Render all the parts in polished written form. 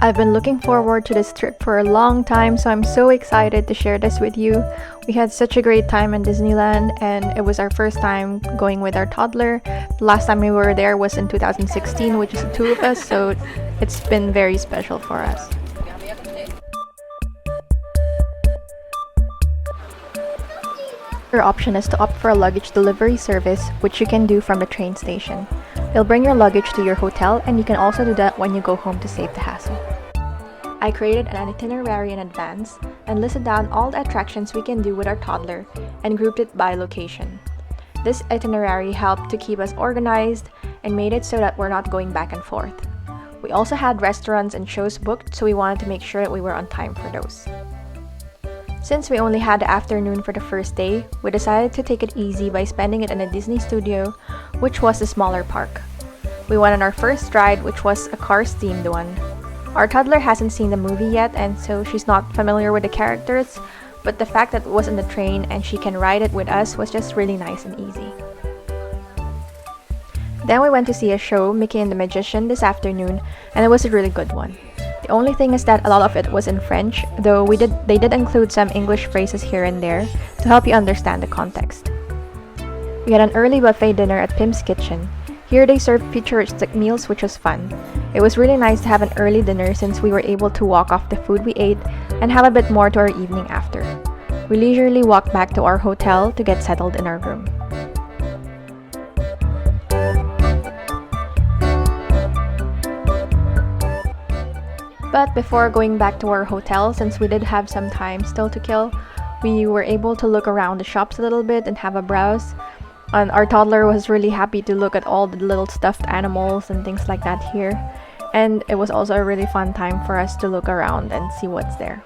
I've been looking forward to this trip for a long time, so I'm so excited to share this with you. We had such a great time in Disneyland, and it was our first time going with our toddler. The last time we were there was in 2016, which is the two of us, so it's been very special for us. Your option is to opt for a luggage delivery service, which you can do from the train station. They'll bring your luggage to your hotel, and you can also do that when you go home to save the hassle. I created an itinerary in advance and listed down all the attractions we can do with our toddler and grouped it by location. This itinerary helped to keep us organized and made it so that we're not going back and forth. We also had restaurants and shows booked, so we wanted to make sure that we were on time for those. Since we only had the afternoon for the first day, we decided to take it easy by spending it in a Disney studio, which was the smaller park. We went on our first ride, which was a Cars-themed one. Our toddler hasn't seen the movie yet, and so she's not familiar with the characters, but the fact that it was in the train and she can ride it with us was just really nice and easy. Then we went to see a show, Mickey and the Magician, this afternoon, and it was a really good one. The only thing is that a lot of it was in French, though they did include some English phrases here and there to help you understand the context. We had an early buffet dinner at Pim's Kitchen. Here they served futuristic meals, which was fun. It was really nice to have an early dinner since we were able to walk off the food we ate and have a bit more to our evening after. We leisurely walked back to our hotel to get settled in our room. But before going back to our hotel, since we did have some time still to kill, we were able to look around the shops a little bit and have a browse. And our toddler was really happy to look at all the little stuffed animals and things like that here. And it was also a really fun time for us to look around and see what's there.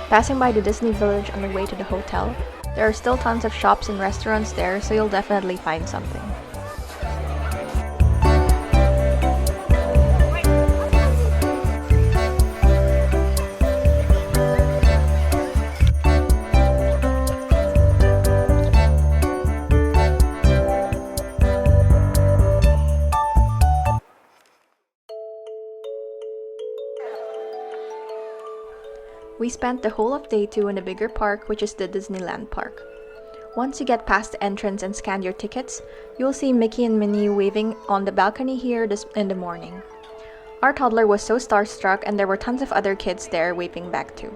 Passing by the Disney Village on the way to the hotel, there are still tons of shops and restaurants there, so you'll definitely find something. We spent the whole of day 2 in the bigger park, which is the Disneyland park. Once you get past the entrance and scan your tickets, you'll see Mickey and Minnie waving on the balcony here in the morning. Our toddler was so starstruck, and there were tons of other kids there waving back too.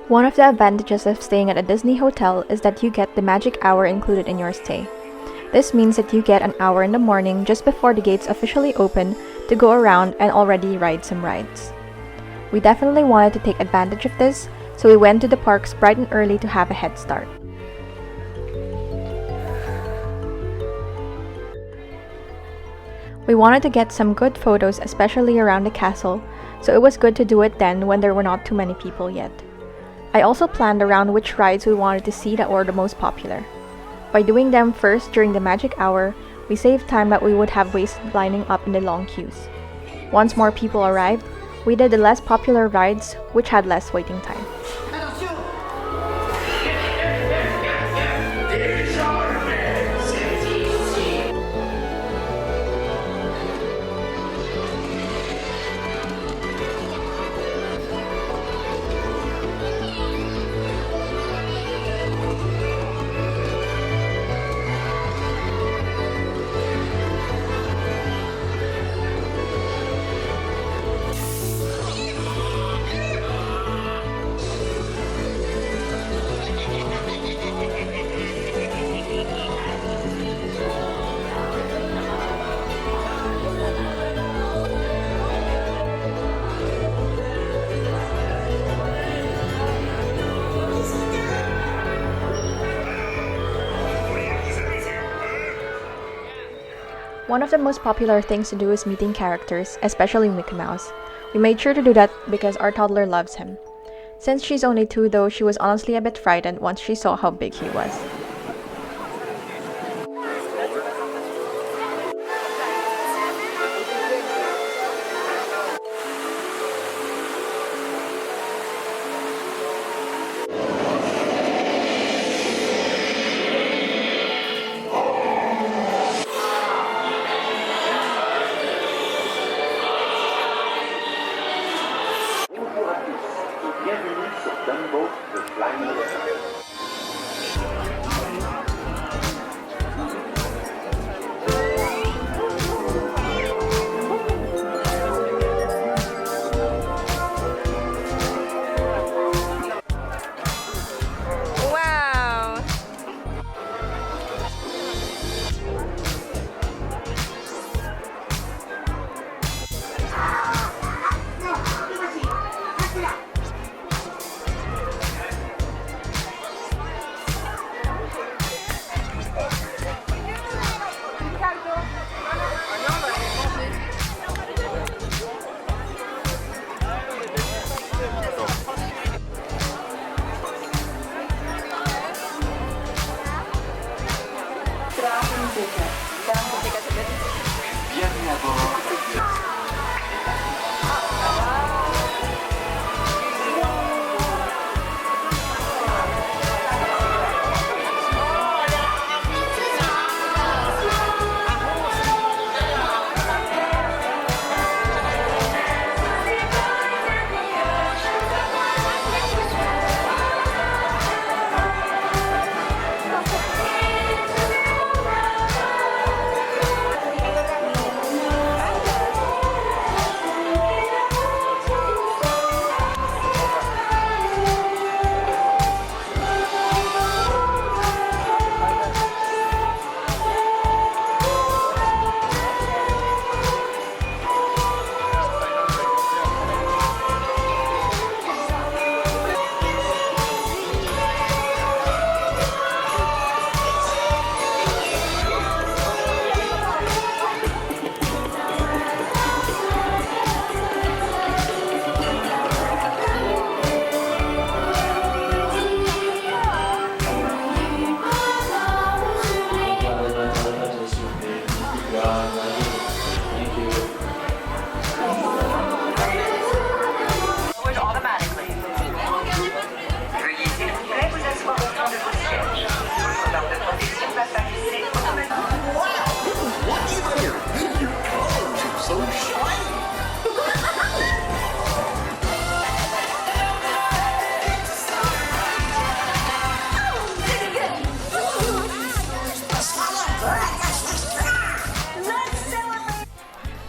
One of the advantages of staying at a Disney hotel is that you get the magic hour included in your stay. This means that you get an hour in the morning just before the gates officially open to go around and already ride some rides. We definitely wanted to take advantage of this, so we went to the parks bright and early to have a head start. We wanted to get some good photos, especially around the castle, so it was good to do it then when there were not too many people yet. I also planned around which rides we wanted to see that were the most popular. By doing them first during the magic hour, we saved time that we would have wasted lining up in the long queues. Once more people arrived, we did the less popular rides, which had less waiting time. One of the most popular things to do is meeting characters, especially Mickey Mouse. We made sure to do that because our toddler loves him. Since she's only 2 though, she was honestly a bit frightened once she saw how big he was. Bienvenue sur Dumbo, le Flying Lotus. Wow! Bienvenue à bord.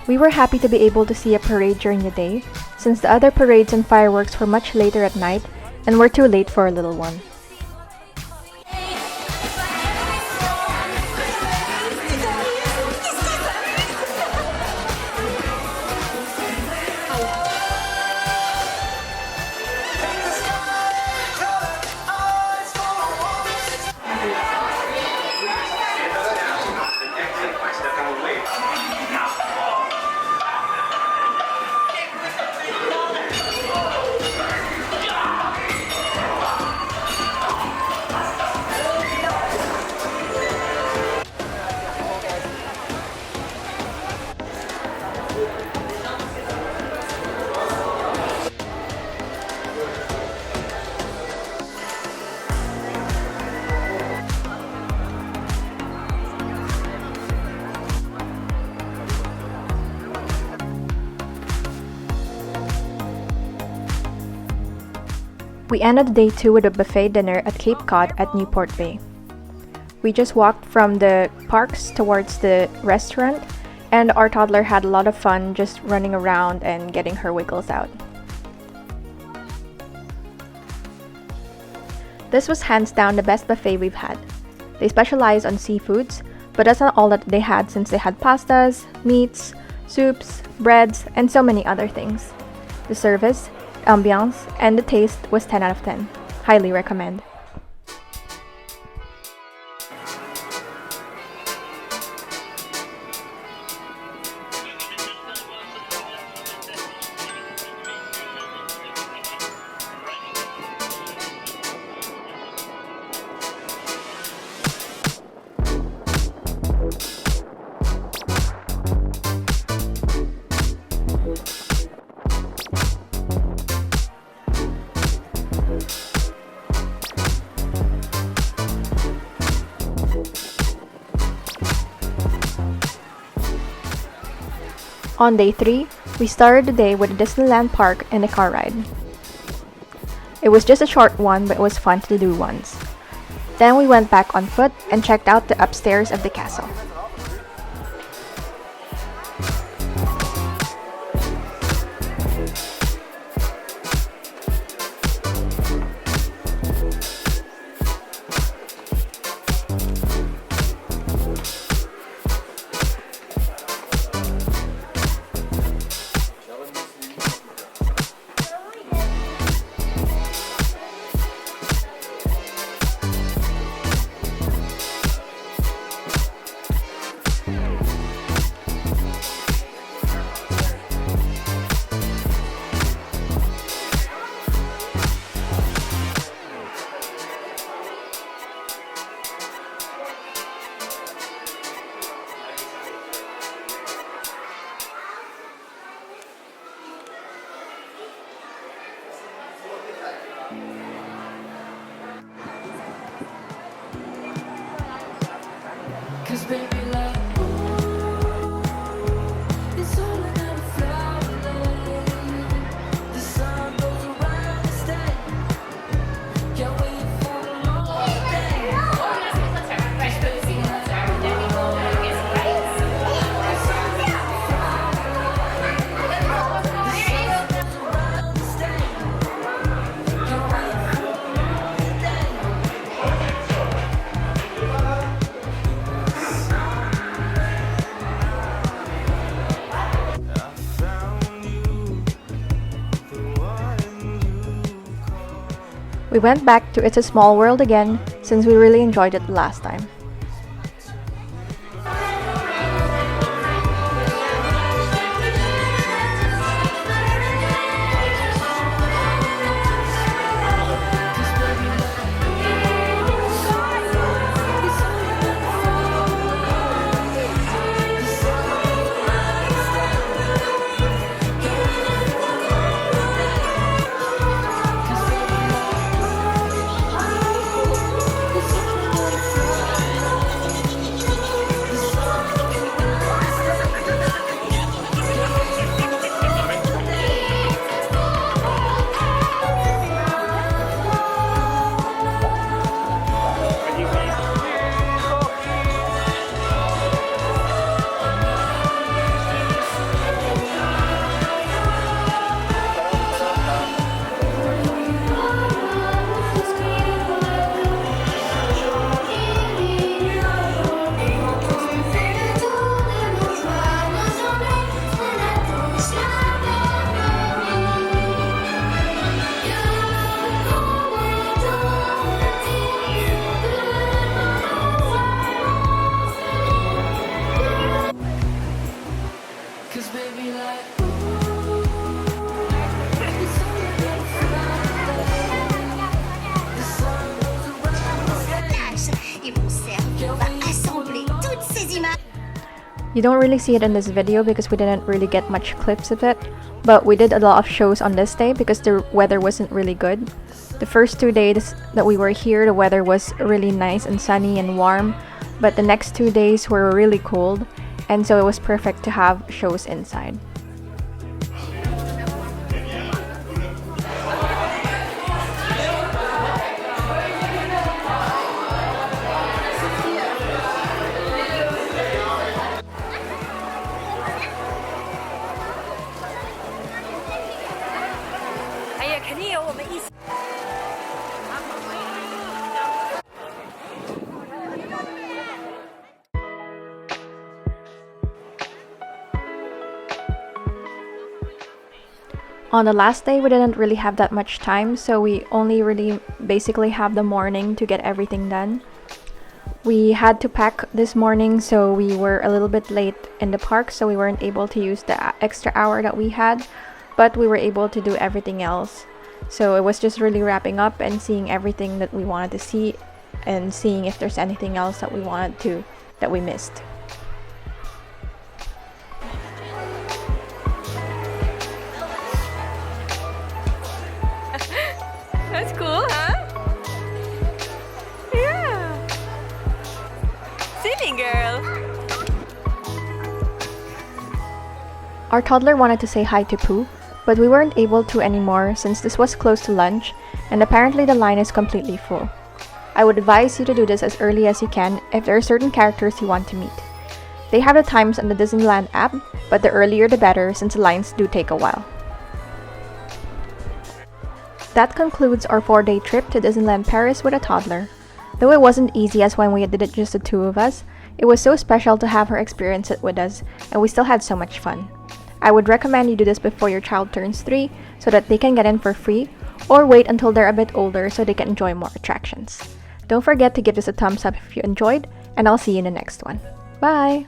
We were happy to be able to see a parade during the day, since the other parades and fireworks were much later at night and were too late for our little one. We ended day 2 with a buffet dinner at Cape Cod at Newport Bay. We just walked from the parks towards the restaurant, and our toddler had a lot of fun just running around and getting her wiggles out. This was hands down the best buffet we've had. They specialize on seafoods, but that's not all that they had since they had pastas, meats, soups, breads, and so many other things. The service, ambiance, and the taste was 10 out of 10. Highly recommend. On day 3, we started the day with a Disneyland park and a car ride. It was just a short one, but it was fun to do once. Then we went back on foot and checked out the upstairs of the castle. Cause baby like it's all about a flower lane. The sun goes around the state. Can't wait for the long day. Cause baby like around the state. Can't wait for the long day. We went back to It's a Small World again since we really enjoyed it last time. Cause baby like it's all about a flower lane. The sun goes around the state. Et mon cerveau va assembler toutes ces images. You don't really see it in this video because we didn't really get much clips of it, but we did a lot of shows on this day because the weather wasn't really good. The first 2 days that we were here, the weather was really nice and sunny and warm, but the next 2 days were really cold, and so it was perfect to have shows inside. On the last day, we didn't really have that much time, so we only really basically have the morning to get everything done. We had to pack this morning, so we were a little bit late in the park, so we weren't able to use the extra hour that we had, but we were able to do everything else. So it was just really wrapping up and seeing everything that we wanted to see and seeing if there's anything else that we missed. That's cool, huh? Yeah. Singing girl. Our toddler wanted to say hi to Pooh, but we weren't able to anymore since this was close to lunch and apparently the line is completely full. I would advise you to do this as early as you can if there are certain characters you want to meet. They have the times on the Disneyland app, but the earlier the better since the lines do take a while. That concludes our 4-day trip to Disneyland Paris with a toddler. Though it wasn't easy as when we did it just the two of us, it was so special to have her experience it with us, and we still had so much fun. I would recommend you do this before your child turns 3 so that they can get in for free, or wait until they're a bit older so they can enjoy more attractions. Don't forget to give this a thumbs up if you enjoyed, and I'll see you in the next one. Bye!